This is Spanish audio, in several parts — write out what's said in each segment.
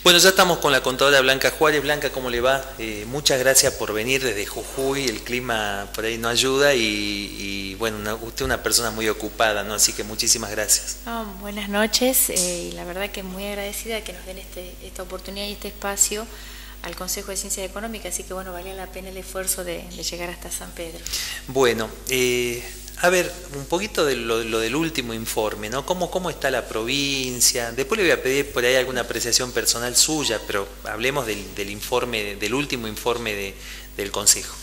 Bueno, ya estamos con la contadora Blanca Juárez. Blanca, ¿cómo le va? Muchas gracias por venir desde Jujuy. El clima por ahí no ayuda y bueno, usted es una persona muy ocupada, ¿no? Así que muchísimas gracias. Buenas noches y la verdad que muy agradecida que nos den esta oportunidad y este espacio al Consejo de Ciencias Económicas, así que bueno, valía la pena el esfuerzo de llegar hasta San Pedro. Bueno, a ver, un poquito de lo del último informe, ¿no? ¿Cómo está la provincia? Después le voy a pedir por ahí alguna apreciación personal suya, pero hablemos del informe, del último informe del Consejo.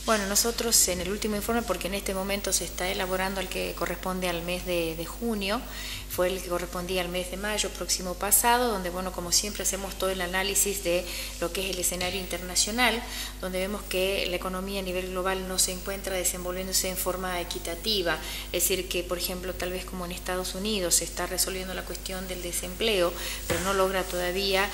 Bueno, nosotros en el último informe, porque en este momento se está elaborando el que corresponde al mes de junio, fue el que correspondía al mes de mayo próximo pasado, donde, bueno, como siempre hacemos todo el análisis de lo que es el escenario internacional, donde vemos que la economía a nivel global no se encuentra desenvolviéndose en forma equitativa, es decir, que, por ejemplo, tal vez como en Estados Unidos se está resolviendo la cuestión del desempleo, pero no logra todavía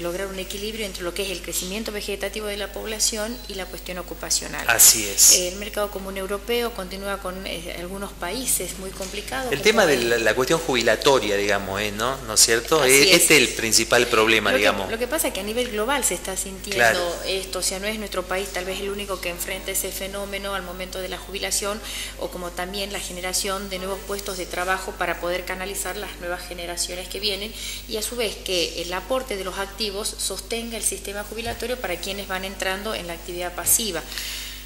lograr un equilibrio entre lo que es el crecimiento vegetativo de la población y la cuestión ocupacional. Así es. El mercado común europeo continúa con algunos países muy complicados. El tema de la cuestión jubilatoria, digamos, ¿no es cierto? Este es el principal problema, digamos. Lo que pasa es que a nivel global se está sintiendo esto, o sea, no es nuestro país tal vez el único que enfrenta ese fenómeno al momento de la jubilación, o como también la generación de nuevos puestos de trabajo para poder canalizar las nuevas generaciones que vienen, y a su vez que el aporte de los activos sostenga el sistema jubilatorio para quienes van entrando en la actividad pasiva.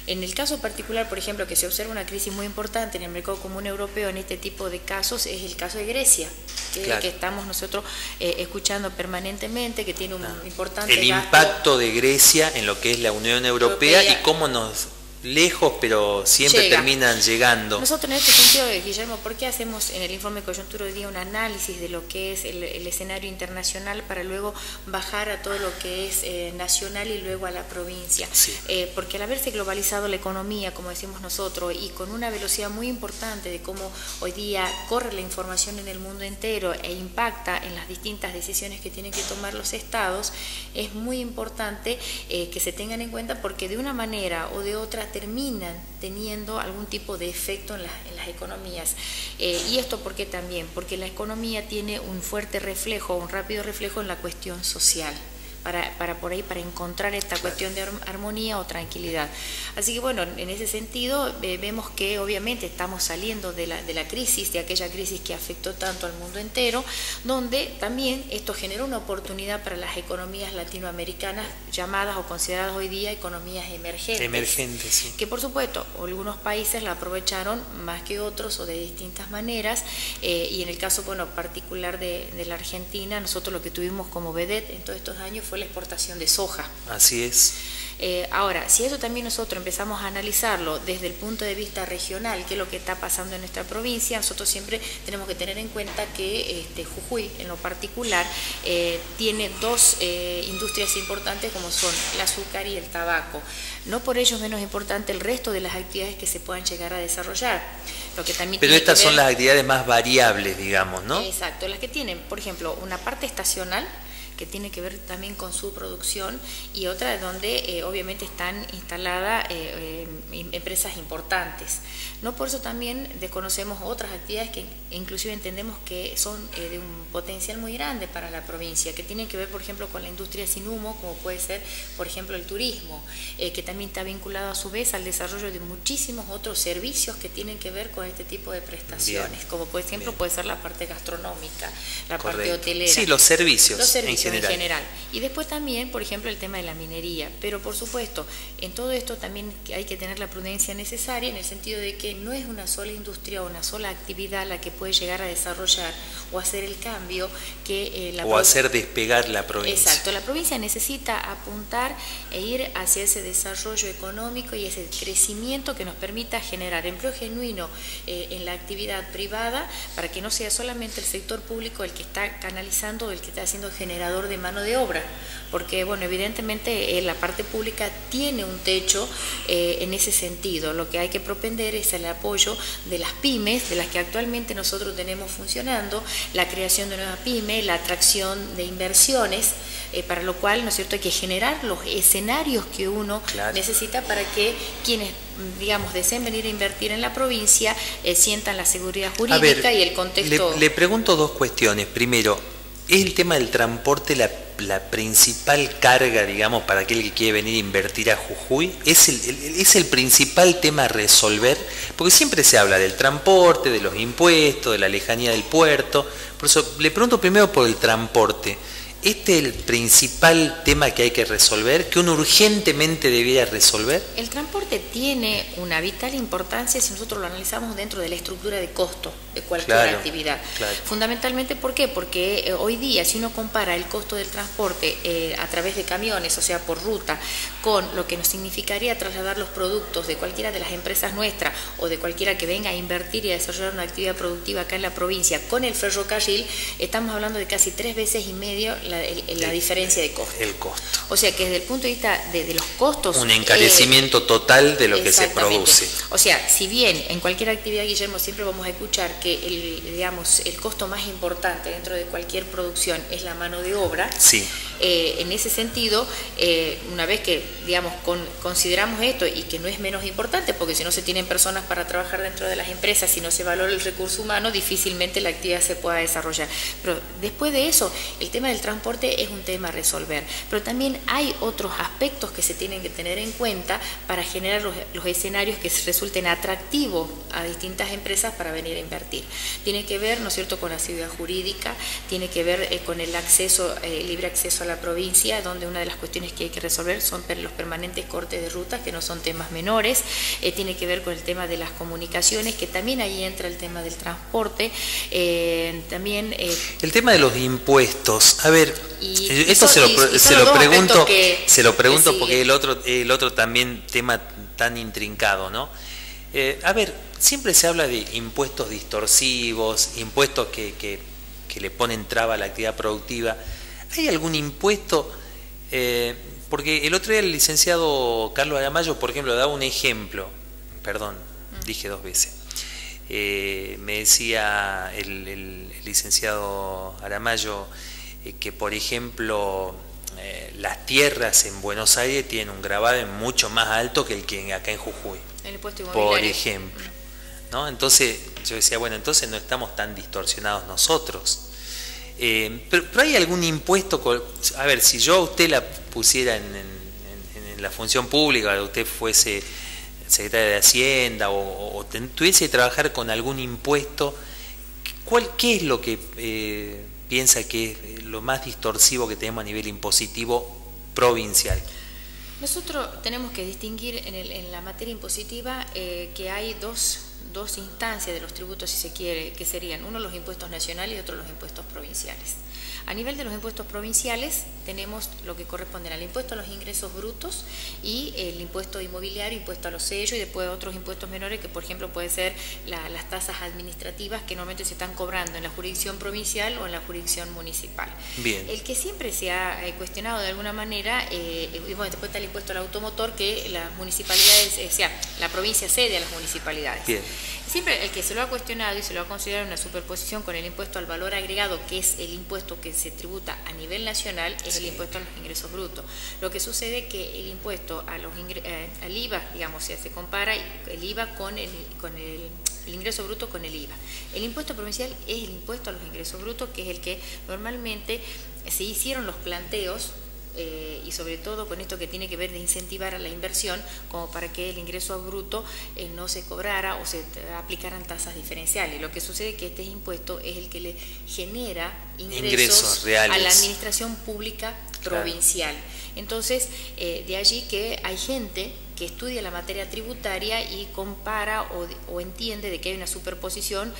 En el caso particular, por ejemplo, que se observa una crisis muy importante en el mercado común europeo en este tipo de casos, es el caso de Grecia, que estamos nosotros escuchando permanentemente, que tiene un importante el impacto de Grecia en lo que es la Unión Europea y cómo nos lejos, pero siempre terminan llegando. Nosotros en este sentido, Guillermo, ¿por qué hacemos en el informe de coyuntura hoy día un análisis de lo que es el escenario internacional para luego bajar a todo lo que es nacional y luego a la provincia? Sí. Porque al haberse globalizado la economía, como decimos nosotros, y con una velocidad muy importante de cómo hoy día corre la información en el mundo entero e impacta en las distintas decisiones que tienen que tomar los estados, es muy importante que se tengan en cuenta, porque de una manera o de otra terminan teniendo algún tipo de efecto en las economías. ¿Y esto por qué también? Porque la economía tiene un fuerte reflejo, un rápido reflejo en la cuestión social. Para encontrar esta cuestión de armonía o tranquilidad. Así que bueno, en ese sentido vemos que obviamente estamos saliendo de la crisis, de aquella crisis que afectó tanto al mundo entero, donde también esto generó una oportunidad para las economías latinoamericanas llamadas o consideradas hoy día economías emergentes. Emergentes, sí. Que por supuesto algunos países la aprovecharon más que otros o de distintas maneras, y en el caso particular de la Argentina, nosotros lo que tuvimos como vedette en todos estos años fue la exportación de soja. Así es. Ahora, si eso también nosotros empezamos a analizarlo desde el punto de vista regional, qué es lo que está pasando en nuestra provincia, nosotros siempre tenemos que tener en cuenta que Jujuy, en lo particular, tiene dos industrias importantes como son el azúcar y el tabaco. No por ello es menos importante el resto de las actividades que se puedan llegar a desarrollar. Lo que también Pero estas son las actividades más variables, digamos, ¿no? Exacto, las que tienen, por ejemplo, una parte estacional, que tiene que ver también con su producción, y otra donde obviamente están instaladas empresas importantes. No por eso también desconocemos otras actividades que inclusive entendemos que son de un potencial muy grande para la provincia, que tienen que ver, por ejemplo, con la industria sin humo, como puede ser, por ejemplo, el turismo, que también está vinculado a su vez al desarrollo de muchísimos otros servicios que tienen que ver con este tipo de prestaciones. Bien. Como por ejemplo puede ser la parte gastronómica, la parte hotelera. Sí, los servicios en general. Y después también, por ejemplo, el tema de la minería. Pero por supuesto, en todo esto también hay que tener la prudencia necesaria, en el sentido de que no es una sola industria o una sola actividad la que puede llegar a desarrollar o hacer el cambio que o hacer despegar la provincia. Exacto, la provincia necesita apuntar e ir hacia ese desarrollo económico y ese crecimiento que nos permita generar empleo genuino en la actividad privada, para que no sea solamente el sector público el que está canalizando, el que está haciendo generador de mano de obra, porque bueno, evidentemente la parte pública tiene un techo en ese sentido. Lo que hay que propender es el apoyo de las pymes, de las que actualmente nosotros tenemos funcionando, la creación de nuevas pymes, la atracción de inversiones, para lo cual, ¿no es cierto?, hay que generar los escenarios que uno necesita para que quienes, digamos, deseen venir a invertir en la provincia sientan la seguridad jurídica y el contexto. Le pregunto dos cuestiones. Primero, ¿es el tema del transporte la principal carga, digamos, para aquel que quiere venir a invertir a Jujuy? ¿Es el principal tema a resolver? Porque siempre se habla del transporte, de los impuestos, de la lejanía del puerto. Por eso le pregunto primero por el transporte. ¿Este es el principal tema que hay que resolver, que uno urgentemente debiera resolver? El transporte tiene una vital importancia si nosotros lo analizamos dentro de la estructura de costo de cualquier actividad. Claro. Fundamentalmente, ¿por qué? Porque hoy día, si uno compara el costo del transporte a través de camiones, o sea, por ruta, con lo que nos significaría trasladar los productos de cualquiera de las empresas nuestras o de cualquiera que venga a invertir y a desarrollar una actividad productiva acá en la provincia, con el ferrocarril, estamos hablando de casi 3 veces y medio la diferencia de costo. El costo. O sea que desde el punto de vista de los costos... Un encarecimiento total de lo que se produce. O sea, si bien en cualquier actividad, Guillermo, siempre vamos a escuchar que el costo más importante dentro de cualquier producción es la mano de obra, sí. En ese sentido, una vez que, digamos, consideramos esto y que no es menos importante, porque si no se tienen personas para trabajar dentro de las empresas, si no se valora el recurso humano, difícilmente la actividad se pueda desarrollar. Pero después de eso, el tema del transporte es un tema a resolver. Pero también hay otros aspectos que se tienen que tener en cuenta para generar los escenarios que resulten atractivos a distintas empresas para venir a invertir. Tiene que ver, ¿no es cierto?, con la seguridad jurídica, tiene que ver con el acceso, libre acceso a la provincia, donde una de las cuestiones que hay que resolver son los permanentes cortes de rutas, que no son temas menores, tiene que ver con el tema de las comunicaciones, que también ahí entra el tema del transporte, también... el tema de los impuestos, a ver, esto se lo pregunto porque el otro también tema tan intrincado, ¿no? A ver, siempre se habla de impuestos distorsivos, impuestos que le ponen traba a la actividad productiva. ¿Hay algún impuesto? Porque el otro día el licenciado Carlos Aramayo, por ejemplo, daba un ejemplo, perdón, dije 2 veces. Me decía el licenciado Aramayo que, por ejemplo, las tierras en Buenos Aires tienen un gravamen mucho más alto que el que acá en Jujuy, el impuesto inmobiliario, por ejemplo, ¿no? Entonces yo decía, bueno, entonces no estamos tan distorsionados nosotros. Pero hay algún impuesto, a ver, si yo a usted la pusiera en la función pública, usted fuese secretaria de Hacienda o tuviese que trabajar con algún impuesto, ¿qué es lo que piensa que es lo más distorsivo que tenemos a nivel impositivo provincial? Nosotros tenemos que distinguir en la materia impositiva que hay dos instancias de los tributos, si se quiere, que serían uno los impuestos nacionales y otro los impuestos provinciales. A nivel de los impuestos provinciales tenemos lo que corresponde al impuesto a los ingresos brutos y el impuesto inmobiliario, impuesto a los sellos y después otros impuestos menores que, por ejemplo, puede ser las tasas administrativas que normalmente se están cobrando en la jurisdicción provincial o en la jurisdicción municipal. Bien. El que siempre se ha cuestionado de alguna manera, bueno, después está el impuesto al automotor que las municipalidades, o sea, la provincia cede a las municipalidades. Bien. Siempre el que se lo ha cuestionado y se lo ha considerado una superposición con el impuesto al valor agregado, que es el impuesto que se tributa a nivel nacional, es el impuesto a los ingresos brutos. Lo que sucede es que el impuesto a al IVA, digamos, se compara el IVA con el ingreso bruto con el IVA. El impuesto provincial es el impuesto a los ingresos brutos, que es el que normalmente se hicieron los planteos, y sobre todo con esto que tiene que ver de incentivar a la inversión, como para que el ingreso bruto no se cobrara o se aplicaran tasas diferenciales. Lo que sucede es que este impuesto es el que le genera ingresos reales a la administración pública provincial. Claro. Entonces, de allí que hay gente que estudia la materia tributaria y compara o entiende de que hay una superposición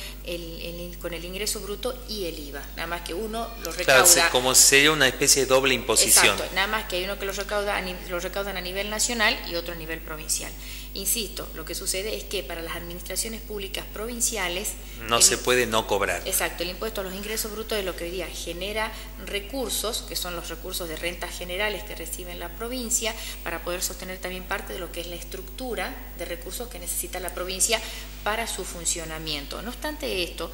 con el ingreso bruto y el IVA, nada más que uno lo recauda. Claro, como sería una especie de doble imposición. Exacto, nada más que hay uno que lo recaudan a nivel nacional y otro a nivel provincial. Insisto, lo que sucede es que para las administraciones públicas provinciales no se puede no cobrar. Exacto, el impuesto a los ingresos brutos es lo que hoy día genera recursos, que son los recursos de rentas generales que recibe la provincia, para poder sostener también parte de lo que es la estructura de recursos que necesita la provincia para su funcionamiento. No obstante esto,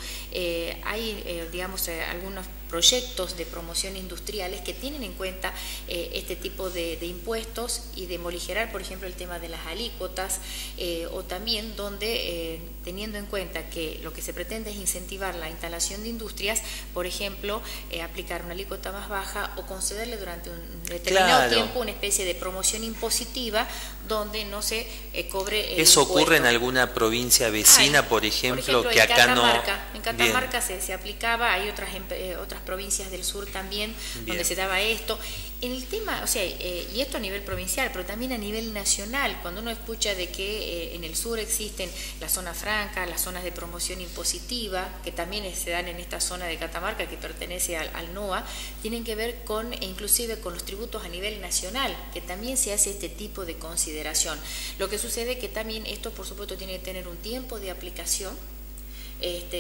hay, digamos, algunos proyectos de promoción industriales que tienen en cuenta este tipo de impuestos y de moligerar, por ejemplo, el tema de las alícuotas, o también donde, teniendo en cuenta que lo que se pretende es incentivar la instalación de industrias, por ejemplo, aplicar una alícuota más baja o concederle durante un determinado tiempo una especie de promoción impositiva donde no se cobre ¿Eso ocurre en alguna provincia vecina, por ejemplo, que acá en Catamarca se aplicaba, hay otras provincias del sur también donde se daba esto. En el tema, o sea, y esto a nivel provincial, pero también a nivel nacional, cuando uno escucha de que en el sur existen las zonas francas, las zonas de promoción impositiva, que también se dan en esta zona de Catamarca que pertenece al NOA, tienen que ver con, inclusive con los tributos a nivel nacional, que también se hace este tipo de consideración. Lo que sucede es que también esto, por supuesto, tiene que tener un tiempo de aplicación,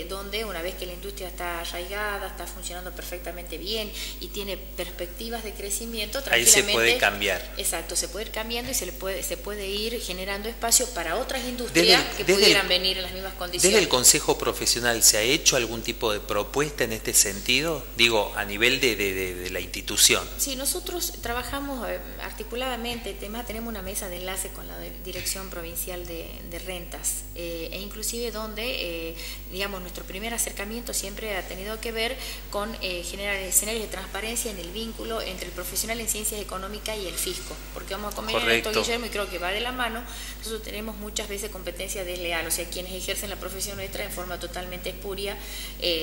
donde una vez que la industria está arraigada, está funcionando perfectamente bien y tiene perspectivas de crecimiento, tranquilamente, ahí se puede cambiar. Exacto, se puede ir cambiando y se puede ir generando espacio para otras industrias que pudieran venir en las mismas condiciones. ¿Desde el Consejo Profesional se ha hecho algún tipo de propuesta en este sentido? Digo, a nivel de la institución. Sí, nosotros trabajamos articuladamente, tenemos una mesa de enlace con la Dirección Provincial de Rentas, e inclusive donde digamos, nuestro primer acercamiento siempre ha tenido que ver con generar escenarios de transparencia en el vínculo entre el profesional en ciencias económicas y el fisco, porque vamos a convenir en esto, Guillermo, y creo que va de la mano. Nosotros tenemos muchas veces competencia desleal, o sea, quienes ejercen la profesión nuestra en forma totalmente espuria,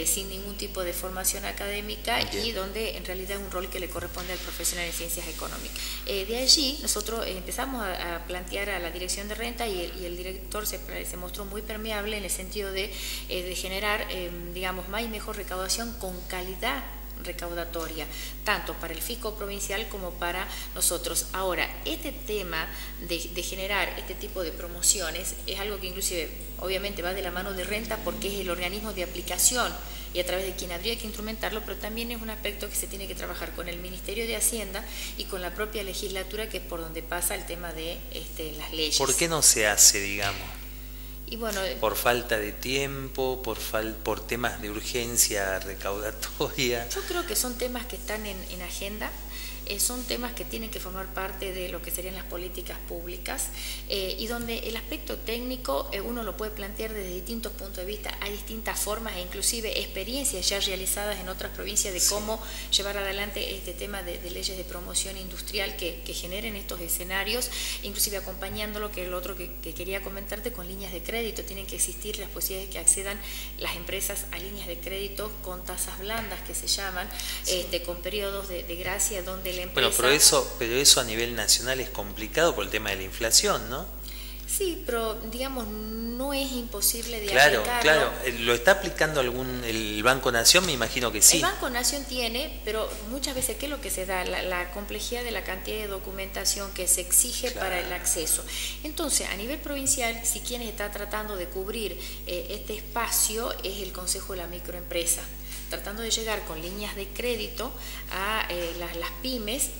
sin ningún tipo de formación académica, y donde en realidad es un rol que le corresponde al profesional en ciencias económicas. De allí nosotros empezamos a plantear a la dirección de renta y el director se mostró muy permeable en el sentido de generar, digamos, más y mejor recaudación con calidad recaudatoria, tanto para el fisco provincial como para nosotros. Ahora, este tema de generar este tipo de promociones es algo que inclusive, obviamente, va de la mano de renta porque es el organismo de aplicación y a través de quien habría que instrumentarlo, pero también es un aspecto que se tiene que trabajar con el Ministerio de Hacienda y con la propia legislatura, que es por donde pasa el tema de las leyes. ¿Por qué no se hace, digamos? Y bueno, por falta de tiempo, por temas de urgencia recaudatoria. Yo creo que son temas que están en agenda. Son temas que tienen que formar parte de lo que serían las políticas públicas, y donde el aspecto técnico uno lo puede plantear desde distintos puntos de vista. Hay distintas formas e inclusive experiencias ya realizadas en otras provincias de cómo llevar adelante este tema de leyes de promoción industrial que generen estos escenarios, inclusive acompañándolo, que es lo otro que quería comentarte, con líneas de crédito. Tienen que existir las posibilidades de que accedan las empresas a líneas de crédito con tasas blandas, que se llaman, con periodos de gracia donde bueno, pero eso a nivel nacional es complicado por el tema de la inflación, ¿no? Sí, pero digamos, no es imposible de aplicarlo. Claro, ¿lo está aplicando el Banco Nación? Me imagino que sí. El Banco Nación tiene, pero muchas veces, ¿qué es lo que se da? La complejidad de la cantidad de documentación que se exige para el acceso. Entonces, a nivel provincial, si quien está tratando de cubrir este espacio es el Consejo de la Microempresa, tratando de llegar con líneas de crédito a las pymes,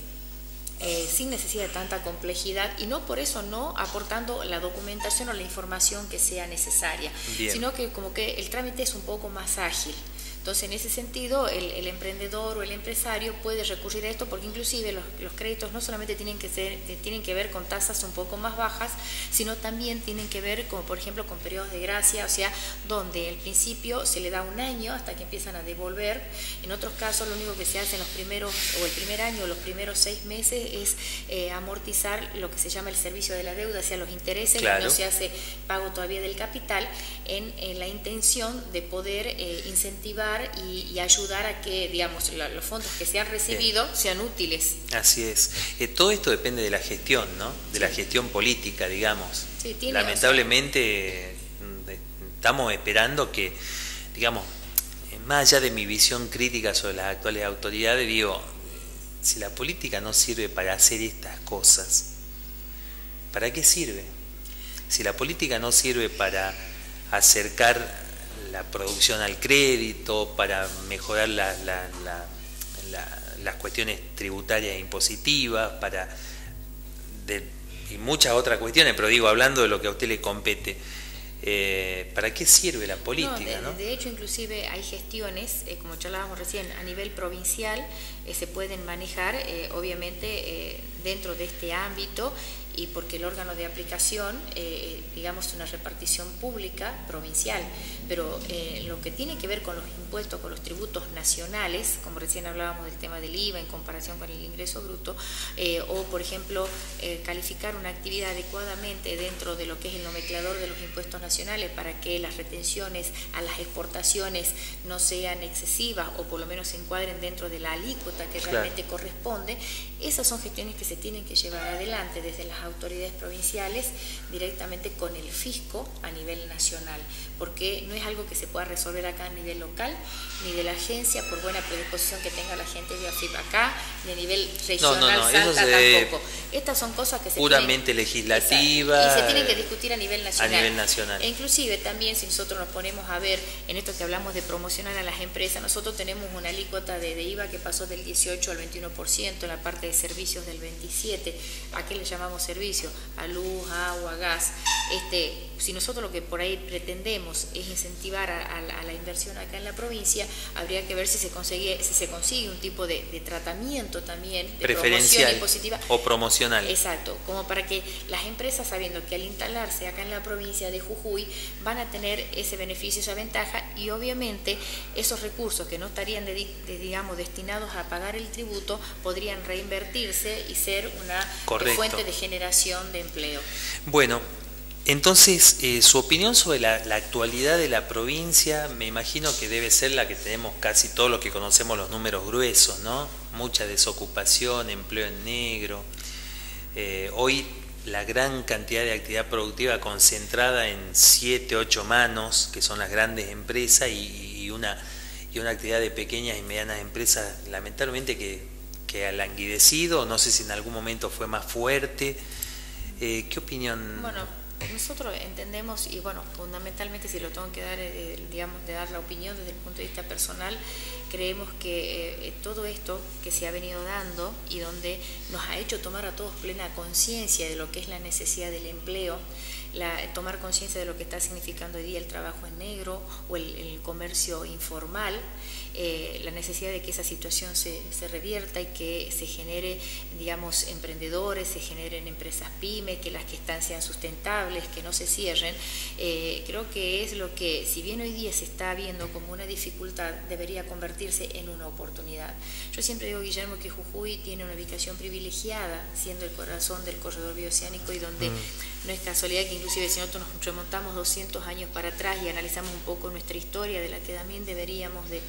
sin necesidad de tanta complejidad, y no por eso no aportando la documentación o la información que sea necesaria. Bien. Sino que como que el trámite es un poco más ágil. Entonces, en ese sentido, el emprendedor o el empresario puede recurrir a esto, porque inclusive los créditos no solamente tienen que ver con tasas un poco más bajas, sino también tienen que ver, como por ejemplo, con periodos de gracia, o sea, donde al principio se le da un año hasta que empiezan a devolver. En otros casos, lo único que se hace en los primeros, o el primer año o los primeros 6 meses, es amortizar lo que se llama el servicio de la deuda, o sea, los intereses. Claro. No se hace pago todavía del capital, en la intención de poder incentivar y ayudar a que, digamos, los fondos que se han recibido sean útiles. Así es. Todo esto depende de la gestión, ¿no? De la gestión política, digamos. Sí, lamentablemente estamos esperando que, digamos, más allá de mi visión crítica sobre las actuales autoridades, digo, si la política no sirve para hacer estas cosas, ¿para qué sirve? Si la política no sirve para acercar la producción al crédito, para mejorar las cuestiones tributarias e impositivas, y muchas otras cuestiones, pero digo, hablando de lo que a usted le compete, ¿Para qué sirve la política? De hecho, inclusive hay gestiones, como charlábamos recién, a nivel provincial se pueden manejar, obviamente, dentro de este ámbito, y porque el órgano de aplicación, digamos, una repartición pública provincial, pero lo que tiene que ver con los impuestos, con los tributos nacionales, como recién hablábamos del tema del IVA en comparación con el ingreso bruto, o por ejemplo, calificar una actividad adecuadamente dentro de lo que es el nomenclador de los impuestos nacionales para que las retenciones a las exportaciones no sean excesivas o por lo menos se encuadren dentro de la alícuota que realmente corresponde. Esas son gestiones que se tienen que llevar adelante desde las autoridades provinciales directamente con el fisco a nivel nacional, porque no es algo que se pueda resolver acá a nivel local, ni de la agencia por buena predisposición que tenga la gente de AFIP acá, ni a nivel regional, Salta tampoco. Estas son cosas que se puramente legislativas y se tienen que discutir a nivel nacional. A nivel nacional. E inclusive también si nosotros nos ponemos a ver en esto que hablamos de promocionar a las empresas, nosotros tenemos una alícuota de IVA que pasó del 18 al 21%, en la parte de servicios del 27%. ¿A qué le llamamos servicio? A luz, agua, gas. Si nosotros lo que por ahí pretendemos es incentivar a la inversión acá en la provincia, habría que ver si se consigue un tipo de tratamiento también de preferencial impositiva o promocional. Exacto, como para que las empresas, sabiendo que al instalarse acá en la provincia de Jujuy van a tener ese beneficio, esa ventaja, y obviamente esos recursos que no estarían digamos destinados a pagar el tributo podrían reinvertirse y ser una fuente de generación de empleo. Bueno, entonces, su opinión sobre la actualidad de la provincia, me imagino que debe ser la que tenemos casi todos los que conocemos los números gruesos, ¿no? Mucha desocupación, empleo en negro. Hoy la gran cantidad de actividad productiva concentrada en 7, 8 manos, que son las grandes empresas, y una actividad de pequeñas y medianas empresas, lamentablemente que ha languidecido, no sé si en algún momento fue más fuerte. ¿Qué opinión? Bueno, nosotros entendemos, y bueno, fundamentalmente si lo tengo que dar, digamos, de dar la opinión desde el punto de vista personal, creemos que todo esto que se ha venido dando y donde nos ha hecho tomar a todos plena conciencia de lo que es la necesidad del empleo, tomar conciencia de lo que está significando hoy día el trabajo en negro o el comercio informal, la necesidad de que esa situación se revierta y que se genere, digamos, emprendedores, se generen empresas pymes, que las que están sean sustentables, que no se cierren. Creo que es lo que, si bien hoy día se está viendo como una dificultad, debería convertirse en una oportunidad. Yo siempre digo, Guillermo, que Jujuy tiene una ubicación privilegiada, siendo el corazón del corredor bioceánico, y donde no es casualidad que inclusive si nosotros nos remontamos 200 años para atrás y analizamos un poco nuestra historia, de la que también deberíamos de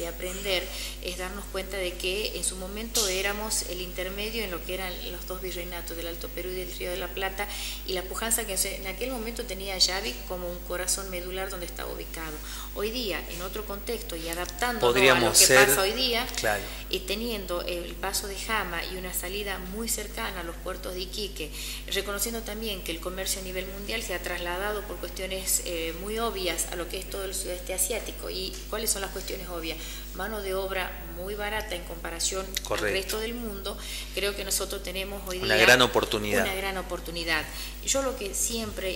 aprender, es darnos cuenta de que en su momento éramos el intermedio en lo que eran los dos virreinatos del Alto Perú y del Río de la Plata, y la pujanza que en aquel momento tenía Yavi como un corazón medular donde estaba ubicado. Hoy día, en otro contexto y adaptándonos a lo que pasa hoy día, claro, y teniendo el paso de Jama y una salida muy cercana a los puertos de Iquique, reconociendo también que el comercio a nivel mundial se ha trasladado por cuestiones muy obvias a lo que es todo el sudeste asiático. ¿Y cuáles son las cuestiones obvias? Mano de obra muy barata en comparación al resto del mundo. Creo que nosotros tenemos hoy día una gran oportunidad. Yo lo que siempre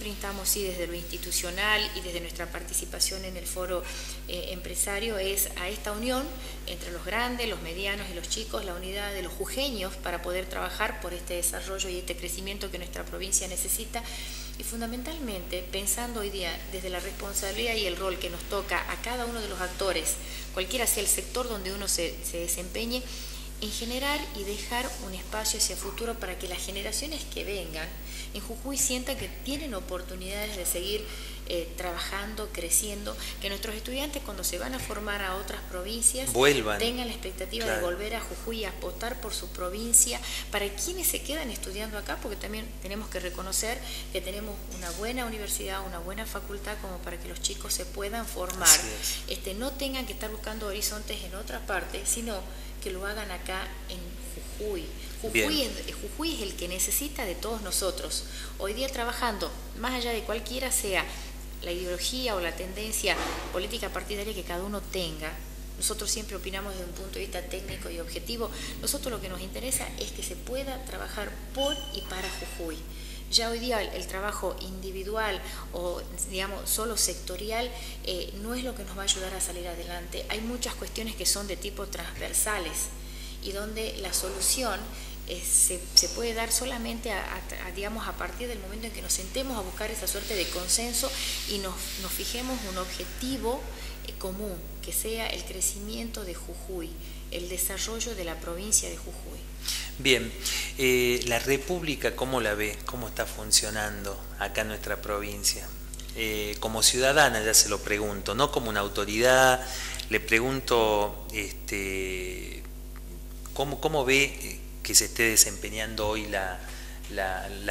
instamos, sí, desde lo institucional y desde nuestra participación en el foro empresario, es a esta unión entre los grandes, los medianos y los chicos, la unidad de los jujeños para poder trabajar por este desarrollo y este crecimiento que nuestra provincia necesita. Y fundamentalmente, pensando hoy día desde la responsabilidad y el rol que nos toca a cada uno de los actores, cualquiera sea el sector donde uno se desempeñe, en generar y dejar un espacio hacia futuro para que las generaciones que vengan en Jujuy sientan que tienen oportunidades de seguir trabajando, creciendo, que nuestros estudiantes cuando se van a formar a otras provincias tengan la expectativa de volver a Jujuy y apostar por su provincia. Para quienes se quedan estudiando acá, porque también tenemos que reconocer que tenemos una buena universidad, una buena facultad como para que los chicos se puedan formar, no tengan que estar buscando horizontes en otras partes, sino que lo hagan acá en Jujuy. Jujuy es el que necesita de todos nosotros. Hoy día trabajando, más allá de cualquiera sea la ideología o la tendencia política partidaria que cada uno tenga, nosotros siempre opinamos desde un punto de vista técnico y objetivo. Nosotros lo que nos interesa es que se pueda trabajar por y para Jujuy. ya hoy día el trabajo individual o digamos solo sectorial no es lo que nos va a ayudar a salir adelante. Hay muchas cuestiones que son de tipo transversales y donde la solución se puede dar solamente digamos, a partir del momento en que nos sentemos a buscar esa suerte de consenso y nos fijemos un objetivo común, que sea el crecimiento de Jujuy, el desarrollo de la provincia de Jujuy. Bien, la República, ¿cómo la ve? ¿Cómo está funcionando acá en nuestra provincia? Como ciudadana ya se lo pregunto, no como una autoridad, le pregunto ¿cómo ve que se esté desempeñando hoy la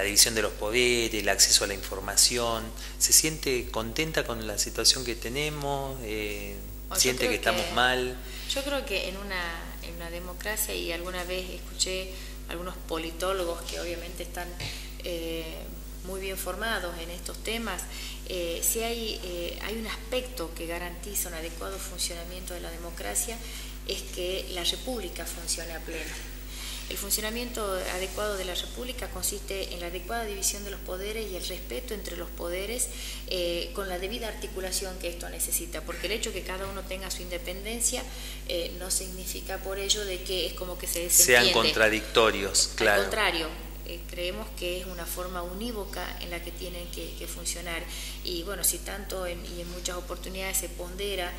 división de los poderes, el acceso a la información? ¿Se siente contenta con la situación que tenemos? ¿Siente que estamos mal? Yo creo que en una democracia, y alguna vez escuché algunos politólogos que obviamente están muy bien formados en estos temas, si hay un aspecto que garantiza un adecuado funcionamiento de la democracia, es que la República funcione a pleno. El funcionamiento adecuado de la República consiste en la adecuada división de los poderes y el respeto entre los poderes con la debida articulación que esto necesita, porque el hecho de que cada uno tenga su independencia no significa por ello de que es como que se desentiende. Sean contradictorios, claro. Al contrario, creemos que es una forma unívoca en la que tienen que funcionar. Y bueno, si tanto y en muchas oportunidades se pondera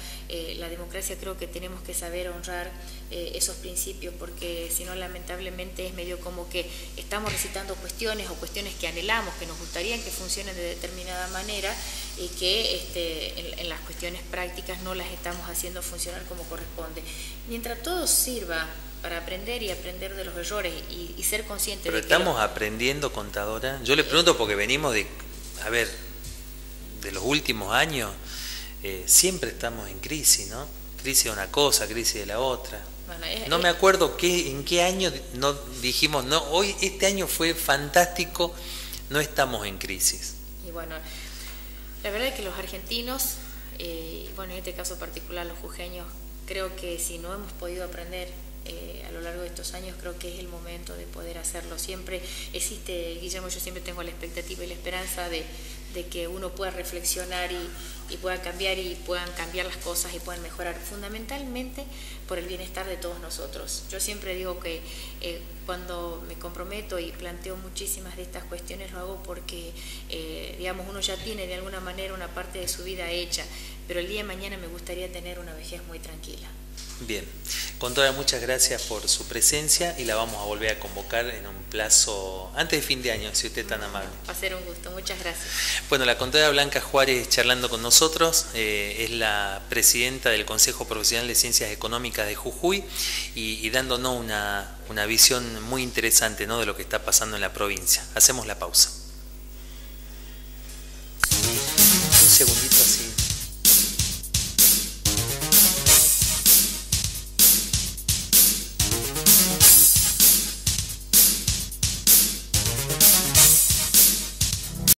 la democracia, creo que tenemos que saber honrar esos principios, porque si no, lamentablemente es medio como que estamos recitando cuestiones o cuestiones que anhelamos, que nos gustaría que funcionen de determinada manera y que en las cuestiones prácticas no las estamos haciendo funcionar como corresponde. Mientras todo sirva para aprender y aprender de los errores y ser conscientes Pero de que... Pero estamos aprendiendo, contadora. Yo le pregunto porque venimos de los últimos años, siempre estamos en crisis, ¿no? Crisis de una cosa, crisis de la otra. Bueno, no me acuerdo en qué año no dijimos, no, hoy este año fue fantástico, no estamos en crisis. Y bueno, la verdad es que los argentinos, bueno, en este caso particular los jujeños, creo que si no hemos podido aprender a lo largo de estos años, creo que es el momento de poder hacerlo. Siempre existe, Guillermo, yo siempre tengo la expectativa y la esperanza de que uno pueda reflexionar y pueda cambiar y puedan cambiar las cosas y puedan mejorar, fundamentalmente por el bienestar de todos nosotros. Yo siempre digo que cuando me comprometo y planteo muchísimas de estas cuestiones, lo hago porque digamos, uno ya tiene de alguna manera una parte de su vida hecha, pero el día de mañana me gustaría tener una vejez muy tranquila. Bien, contadora, muchas gracias por su presencia y la vamos a volver a convocar en un plazo antes de fin de año, si usted es tan amable. Va a ser un gusto, muchas gracias. Bueno, la contadora Blanca Juárez charlando con nosotros, es la presidenta del Consejo Profesional de Ciencias Económicas de Jujuy y dándonos una visión muy interesante, ¿no?, de lo que está pasando en la provincia. Hacemos la pausa. Un segundo.